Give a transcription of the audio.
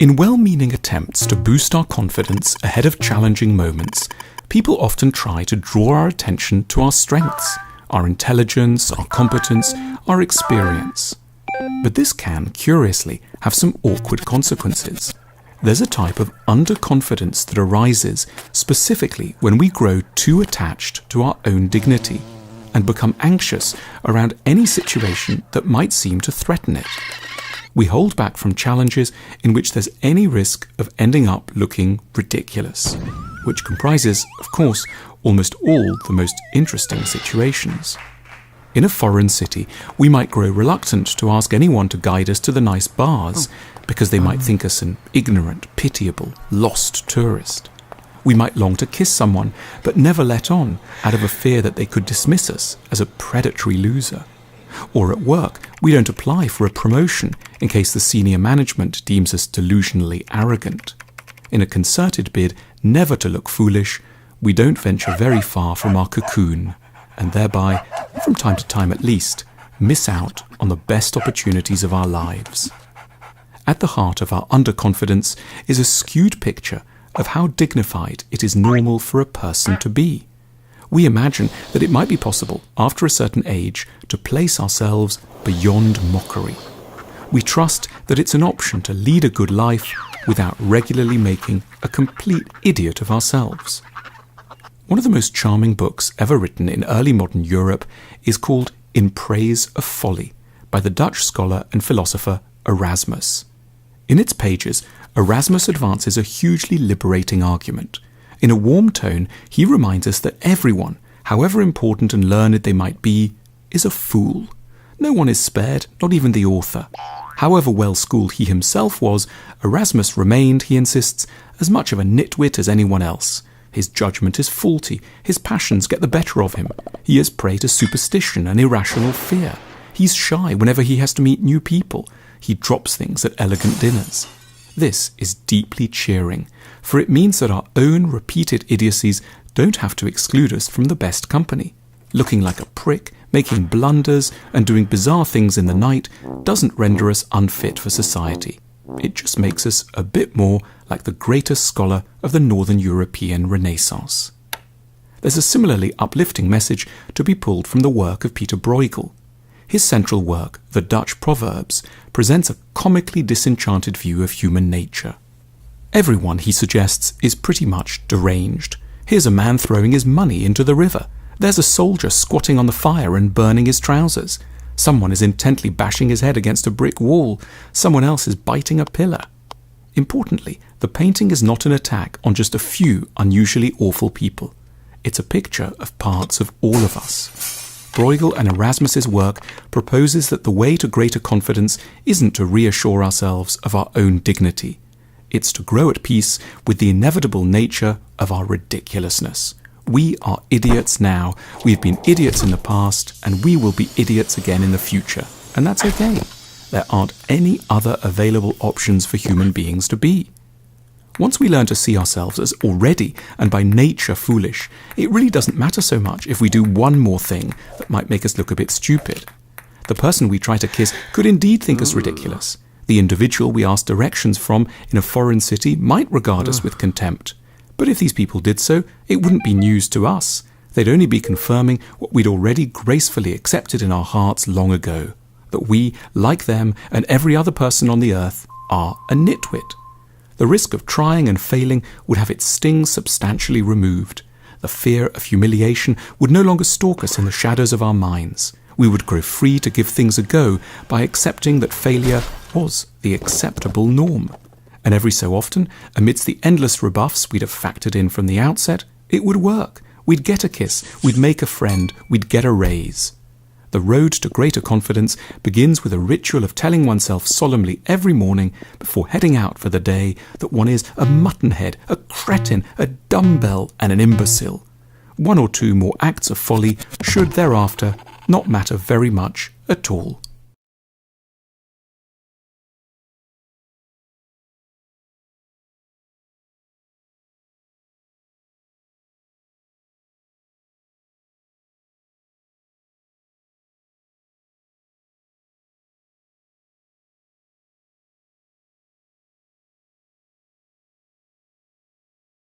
In well-meaning attempts to boost our confidence ahead of challenging moments, people often try to draw our attention to our strengths, our intelligence, our competence, our experience. But this can, curiously, have some awkward consequences. There's a type of underconfidence that arises specifically when we grow too attached to our own dignity and become anxious around any situation that might seem to threaten it. We hold back from challenges in which there's any risk of ending up looking ridiculous, which comprises, of course, almost all the most interesting situations. In a foreign city, we might grow reluctant to ask anyone to guide us to the nice bars because they might think us an ignorant, pitiable, lost tourist. We might long to kiss someone but never let on out of a fear that they could dismiss us as a predatory loser. Or at work, we don't apply for a promotion in case the senior management deems us delusionally arrogant. In a concerted bid never to look foolish, we don't venture very far from our cocoon, and thereby, from time to time at least, miss out on the best opportunities of our lives. At the heart of our underconfidence is a skewed picture of how dignified it is normal for a person to be. We imagine that it might be possible, after a certain age, to place ourselves beyond mockery. We trust that it's an option to lead a good life without regularly making a complete idiot of ourselves. One of the most charming books ever written in early modern Europe is called In Praise of Folly by the Dutch scholar and philosopher Erasmus. In its pages, Erasmus advances a hugely liberating argument. In a warm tone, he reminds us that everyone, however important and learned they might be, is a fool. No one is spared, not even the author. However well-schooled he himself was, Erasmus remained, he insists, as much of a nitwit as anyone else. His judgment is faulty, his passions get the better of him. He is prey to superstition and irrational fear. He's shy whenever he has to meet new people. He drops things at elegant dinners. This is deeply cheering, for it means that our own repeated idiocies don't have to exclude us from the best company. Looking like a prick, making blunders, and doing bizarre things in the night doesn't render us unfit for society. It just makes us a bit more like the greatest scholar of the Northern European Renaissance. There's a similarly uplifting message to be pulled from the work of Peter Bruegel. His central work, The Dutch Proverbs, presents a comically disenchanted view of human nature. Everyone, he suggests, is pretty much deranged. Here's a man throwing his money into the river. There's a soldier squatting on the fire and burning his trousers. Someone is intently bashing his head against a brick wall. Someone else is biting a pillar. Importantly, the painting is not an attack on just a few unusually awful people. It's a picture of parts of all of us. Bruegel and Erasmus's work proposes that the way to greater confidence isn't to reassure ourselves of our own dignity. It's to grow at peace with the inevitable nature of our ridiculousness. We are idiots now, we've been idiots in the past, and we will be idiots again in the future. And that's okay. There aren't any other available options for human beings to be. Once we learn to see ourselves as already and by nature foolish, it really doesn't matter so much if we do one more thing that might make us look a bit stupid. The person we try to kiss could indeed think us ridiculous. The individual we ask directions from in a foreign city might regard us with contempt. But if these people did so, it wouldn't be news to us. They'd only be confirming what we'd already gracefully accepted in our hearts long ago, that we, like them and every other person on the earth, are a nitwit. The risk of trying and failing would have its sting substantially removed. The fear of humiliation would no longer stalk us in the shadows of our minds. We would grow free to give things a go by accepting that failure was the acceptable norm. And every so often, amidst the endless rebuffs we'd have factored in from the outset, it would work. We'd get a kiss, we'd make a friend, we'd get a raise. The road to greater confidence begins with a ritual of telling oneself solemnly every morning before heading out for the day that one is a muttonhead, a cretin, a dumbbell and an imbecile. One or two more acts of folly should thereafter not matter very much at all.